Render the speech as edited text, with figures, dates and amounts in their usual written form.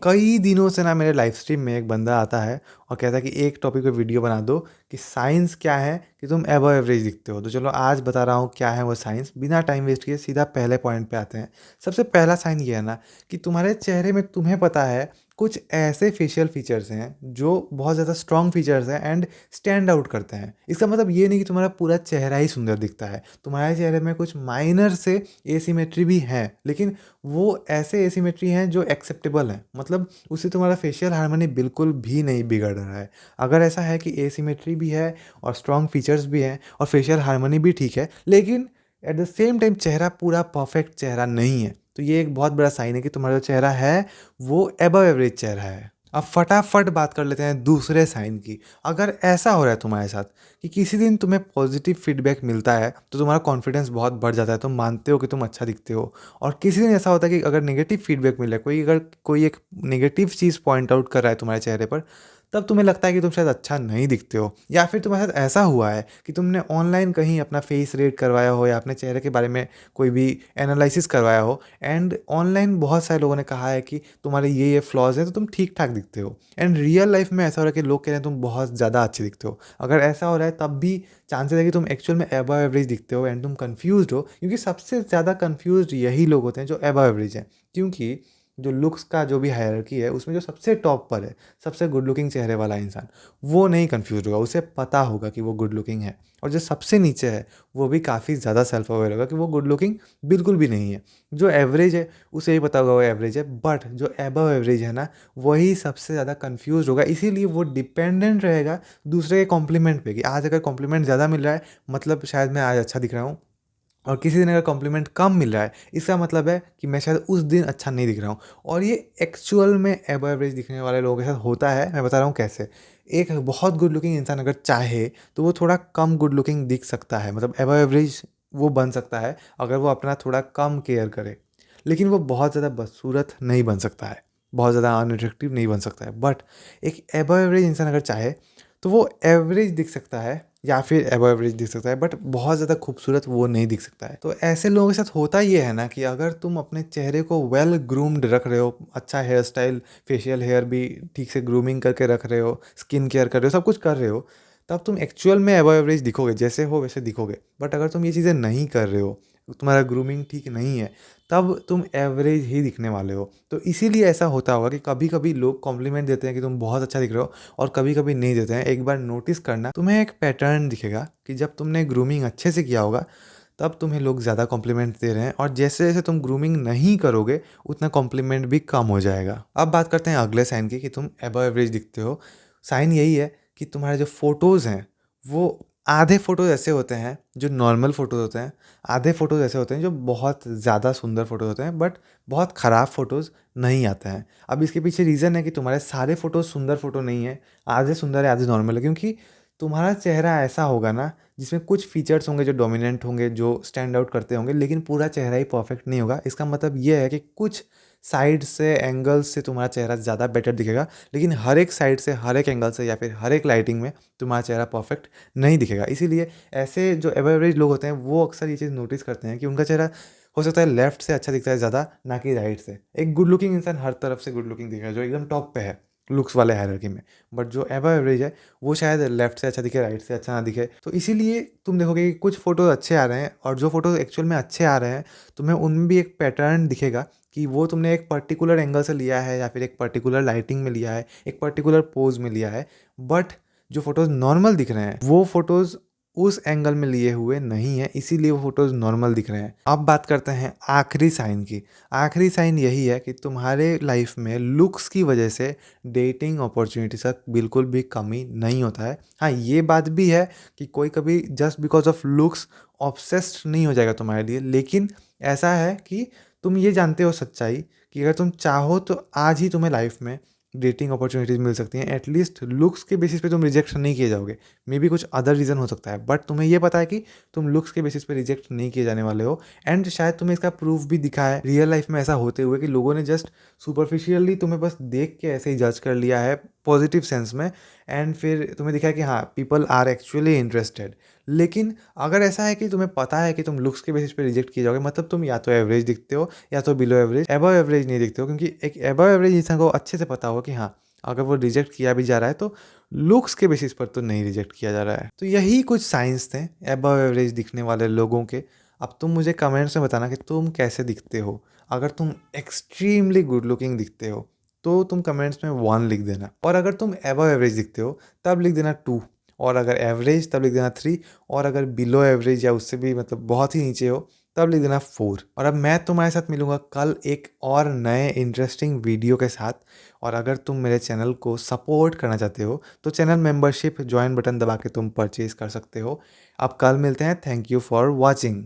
कई दिनों से ना मेरे लाइव स्ट्रीम में एक बंदा आता है और कहता है कि एक टॉपिक पे वीडियो बना दो कि साइंस क्या है कि तुम एबव एवरेज दिखते हो। तो चलो आज बता रहा हूँ क्या है वो साइंस। बिना टाइम वेस्ट किए सीधा पहले पॉइंट पे आते हैं। सबसे पहला साइन ये है ना कि तुम्हारे चेहरे में तुम्हें पता है कुछ ऐसे फेशियल फीचर्स हैं जो बहुत ज़्यादा स्ट्रॉन्ग फीचर्स हैं एंड स्टैंड आउट करते हैं। इसका मतलब ये नहीं कि तुम्हारा पूरा चेहरा ही सुंदर दिखता है। तुम्हारे चेहरे में कुछ माइनर से एसिमेट्री भी है, लेकिन वो ऐसे एसिमेट्री हैं जो एक्सेप्टेबल हैं। मतलब उससे तुम्हारा फेशियल हार्मनी बिल्कुल भी नहीं बिगड़ रहा है। अगर ऐसा है कि एसिमेट्री भी है और स्ट्रॉन्ग फीचर्स भी हैं और फेशियल हार्मनी भी ठीक है, लेकिन एट द सेम टाइम चेहरा पूरा परफेक्ट चेहरा नहीं है, तो ये एक बहुत बड़ा साइन है कि तुम्हारा जो चेहरा है वो एबव एवरेज चेहरा है। अब फटाफट बात कर लेते हैं दूसरे साइन की। अगर ऐसा हो रहा है तुम्हारे साथ कि किसी दिन तुम्हें पॉजिटिव फीडबैक मिलता है तो तुम्हारा कॉन्फिडेंस बहुत बढ़ जाता है, तुम मानते हो कि तुम अच्छा दिखते हो। और किसी दिन ऐसा होता है कि अगर नेगेटिव फीडबैक मिल रहा है, अगर कोई एक नेगेटिव चीज़ पॉइंट आउट कर रहा है तुम्हारे चेहरे पर, तब तुम्हें लगता है कि तुम शायद अच्छा नहीं दिखते हो। या फिर तुम्हारे साथ ऐसा हुआ है कि तुमने ऑनलाइन कहीं अपना फेस रेट करवाया हो या अपने चेहरे के बारे में कोई भी एनालिसिस करवाया हो, एंड ऑनलाइन बहुत सारे लोगों ने कहा है कि तुम्हारे ये फ्लॉज हैं तो तुम ठीक ठाक दिखते हो, एंड रियल लाइफ में ऐसा हो रहा है कि लोग कह रहे हैं तुम बहुत ज़्यादा अच्छे दिखते हो। अगर ऐसा हो रहा है तब भी चांसेस है कि तुम एक्चुअल में एबव एवरेज दिखते हो एंड तुम कंफ्यूज्ड हो, क्योंकि सबसे ज़्यादा कंफ्यूज्ड यही लोग होते हैं जो एबव एवरेज हैं। क्योंकि जो लुक्स का जो भी हायरार्की है उसमें जो सबसे टॉप पर है, सबसे गुड लुकिंग चेहरे वाला इंसान, वो नहीं कंफ्यूज होगा, उसे पता होगा कि वो गुड लुकिंग है। और जो सबसे नीचे है वो भी काफ़ी ज़्यादा सेल्फ अवेयर होगा कि वो गुड लुकिंग बिल्कुल भी नहीं है। जो एवरेज है उसे ही पता होगा वो एवरेज है, बट जो एबव एवरेज है ना, वही सबसे ज़्यादा कंफ्यूज होगा। इसीलिए वो डिपेंडेंट रहेगा दूसरे के कॉम्प्लीमेंट पे कि आज अगर कॉम्प्लीमेंट ज़्यादा मिल रहा है मतलब शायद मैं आज अच्छा दिख रहा हूँ, और किसी दिन अगर कॉम्प्लीमेंट कम मिल रहा है इसका मतलब है कि मैं शायद उस दिन अच्छा नहीं दिख रहा हूँ। और ये एक्चुअल में एबव एवरेज दिखने वाले लोगों के साथ होता है। मैं बता रहा हूँ कैसे। एक बहुत गुड लुकिंग इंसान अगर चाहे तो वो थोड़ा कम गुड लुकिंग दिख सकता है, मतलब एबव एवरेज वो बन सकता है अगर वो अपना थोड़ा कम केयर करे। लेकिन वो बहुत ज़्यादा बदसूरत नहीं बन सकता है, बहुत ज़्यादा अनअट्रैक्टिव नहीं बन सकता है। बट एक एबव एवरेज इंसान अगर चाहे तो वो एवरेज दिख सकता है या फिर एबव एवरेज दिख सकता है, बट बहुत ज़्यादा खूबसूरत वो नहीं दिख सकता है। तो ऐसे लोगों के साथ होता ये है ना कि अगर तुम अपने चेहरे को वेल ग्रूम्ड रख रहे हो, अच्छा हेयर स्टाइल, फेशियल हेयर भी ठीक से ग्रूमिंग करके रख रहे हो, स्किन केयर कर रहे हो, सब कुछ कर रहे हो, तब तुम एक्चुअल में एबव एवरेज दिखोगे, जैसे हो वैसे दिखोगे। बट अगर तुम ये चीज़ें नहीं कर रहे हो, तुम्हारा ग्रूमिंग ठीक नहीं है, तब तुम एवरेज ही दिखने वाले हो। तो इसीलिए ऐसा होता होगा कि कभी कभी लोग कॉम्प्लीमेंट देते हैं कि तुम बहुत अच्छा दिख रहे हो, और कभी कभी नहीं देते हैं। एक बार नोटिस करना, तुम्हें एक पैटर्न दिखेगा कि जब तुमने ग्रूमिंग अच्छे से किया होगा तब तुम्हें लोग ज़्यादा कॉम्प्लीमेंट दे रहे हैं, और जैसे जैसे तुम ग्रूमिंग नहीं करोगे उतना कॉम्प्लीमेंट भी कम हो जाएगा। अब बात करते हैं अगले साइन की कि तुम एबव एवरेज दिखते हो। साइन यही है कि तुम्हारे जो फ़ोटोज़ हैं वो आधे फ़ोटोज़ ऐसे होते हैं जो नॉर्मल फ़ोटोज़ होते हैं, आधे फ़ोटोज़ ऐसे होते हैं जो बहुत ज़्यादा सुंदर फ़ोटोज़ होते हैं, बट बहुत ख़राब फ़ोटोज़ नहीं आते हैं। अब इसके पीछे रीज़न है कि तुम्हारे सारे फ़ोटोज़ सुंदर फ़ोटो नहीं है, आधे सुंदर है आधे नॉर्मल है। क्योंकि तुम्हारा चेहरा ऐसा होगा ना जिसमें कुछ फीचर्स होंगे जो डोमिनेंट होंगे, जो स्टैंड आउट करते होंगे, लेकिन पूरा चेहरा ही परफेक्ट नहीं होगा। इसका मतलब ये है कि कुछ साइड से, एंगल्स से तुम्हारा चेहरा ज़्यादा बेटर दिखेगा, लेकिन हर एक साइड से, हर एक एंगल से या फिर हर एक लाइटिंग में तुम्हारा चेहरा परफेक्ट नहीं दिखेगा। इसीलिए ऐसे जो एवर एवरेज लोग होते हैं वो अक्सर ये चीज़ नोटिस करते हैं कि उनका चेहरा हो सकता है लेफ्ट से अच्छा दिखता है ज़्यादा, ना कि राइट से। एक गुड लुकिंग इंसान हर तरफ से गुड लुकिंग दिखेगा जो एकदम टॉप पे है लुक्स वाले हायरार्की में, बट जो एवर एवरेज है वो शायद लेफ्ट से अच्छा दिखे, राइट से अच्छा ना दिखे। तो इसीलिए तुम देखोगे कि कुछ फ़ोटोज़ अच्छे आ रहे हैं, और जो फ़ोटोज़ एक्चुअल में अच्छे आ रहे हैं तुम्हें उनमें भी एक पैटर्न दिखेगा कि वो तुमने एक पर्टिकुलर एंगल से लिया है या फिर एक पर्टिकुलर लाइटिंग में लिया है, एक पर्टिकुलर पोज में लिया है। बट जो फ़ोटोज़ नॉर्मल दिख रहे हैं वो फ़ोटोज़ उस एंगल में लिए हुए नहीं है, इसीलिए वो फ़ोटोज़ नॉर्मल दिख रहे हैं। अब बात करते हैं आखिरी साइन की। आखिरी साइन यही है कि तुम्हारे लाइफ में लुक्स की वजह से डेटिंग अपॉर्चुनिटीज़ का बिल्कुल भी कमी नहीं होता है। हाँ, ये बात भी है कि कोई कभी just because of looks obsessed नहीं हो जाएगा तुम्हारे लिए, लेकिन ऐसा है कि तुम ये जानते हो सच्चाई कि अगर तुम चाहो तो आज ही तुम्हें लाइफ में डेटिंग अपॉर्चुनिटीज़ मिल सकती हैं। एटलीस्ट लुक्स के बेसिस पे तुम रिजेक्ट नहीं किए जाओगे। मे बी कुछ अदर रीज़न हो सकता है, बट तुम्हें ये पता है कि तुम लुक्स के बेसिस पे रिजेक्ट नहीं किए जाने वाले हो। एंड शायद तुम्हें इसका प्रूफ भी दिखा है रियल लाइफ में ऐसा होते हुए कि लोगों ने जस्ट सुपरफिशियली तुम्हें बस देख के ऐसे ही जज कर लिया है, पॉजिटिव सेंस में, एंड फिर तुम्हें दिखा कि हाँ पीपल आर एक्चुअली इंटरेस्टेड। लेकिन अगर ऐसा है कि तुम्हें पता है कि तुम लुक्स के बेसिस पे रिजेक्ट किए जाओगे, मतलब तुम या तो एवरेज दिखते हो या तो बिलो एवरेज, एबव एवरेज नहीं दिखते हो, क्योंकि एक एबव एवरेज इंसान को अच्छे से पता होगा कि हाँ अगर वो रिजेक्ट किया भी जा रहा है तो लुक्स के बेसिस पर तो नहीं रिजेक्ट किया जा रहा है। तो यही कुछ साइंस थे एबव एवरेज दिखने वाले लोगों के। अब तुम मुझे कमेंट्स में बताना कि तुम कैसे दिखते हो। अगर तुम एक्सट्रीमली गुड लुकिंग दिखते हो तो तुम कमेंट्स में 1 लिख देना, और अगर तुम एबव एवरेज दिखते हो तब लिख देना 2, और अगर एवरेज तब लिख देना 3, और अगर बिलो एवरेज या उससे भी मतलब बहुत ही नीचे हो तब लिख देना 4। और अब मैं तुम्हारे साथ मिलूंगा कल एक और नए इंटरेस्टिंग वीडियो के साथ। और अगर तुम मेरे चैनल को सपोर्ट करना चाहते हो तो चैनल मेंबरशिप ज्वाइन बटन दबा के तुम परचेज कर सकते हो। अब कल मिलते हैं। Thank you for watching.